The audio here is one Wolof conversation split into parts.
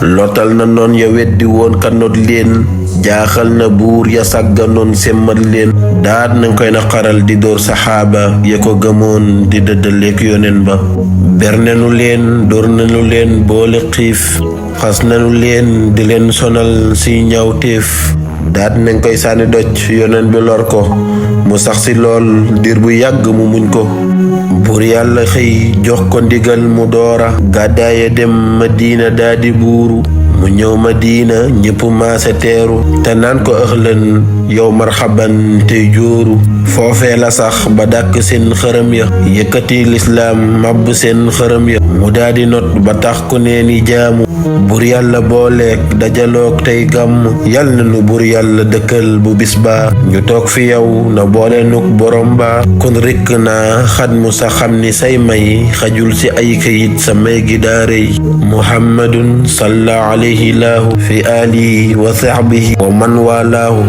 lottal na noon ya weddi woon kanot leen jaaxal na buur ya sàgganoon semmal leen daat nañ koy naqaral di dóor saxaaba ya ko gëmoon di dëddaleek yoneen ba ber nanu leen dóor nanu leen boole xiif xas nanu leen di leen sonal si ñawteef daat nañ koy sànni doj yoneen bi lor ko mu sax si lool diir bu yàgg mu muñ ko buur yàlla xëy jox ko ndigal mu doora gàddaaya dem Madina daldi buuru mu ñëw Madina ñépp maase teeru te naan ko ëxlën yow marxaban tey jóoru foofee la sax ba dàkk seen xërëm ya yëkkati lislaam màbb seen xërëm ya mu daldi not ba tax ku neeni jaamu buur yàlla booleek dajaloog tey gàmm yal na nu buur yàlla dëkkal bu bis baa ñu toog fi yow na boole nuk borom baa kon rikk naa xat mu sa xam ni say may xajul ci ay kayit sa may gi daarey muhammadun salla alayhi laahu fi alihi wa sahbihi wa man walaahu.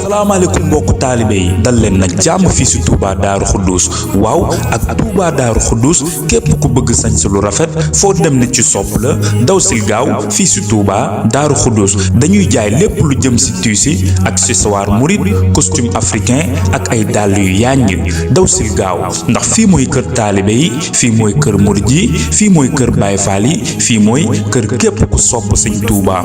salaamaaleykum mbokku taalibe yi dal leen nag jàmm fii si Touba Daaru Xuddus waaw ak Touba Daaru Xuddus képp ku bëgg sañse lu rafet foo dem ne ci sopp la daw sil gaaw fii si Touba Daaru Xuddus dañuy jaay lépp lu jëm si tissu accessoire mouride costume africain ak ay dàll yu yàññ daw sil gaaw ndax fii mooy kër taalibe yi fii mooy kër murid yi fii mooy kër Baay Faal yi fii mooy kër képp ku sopp Sëñ Touba.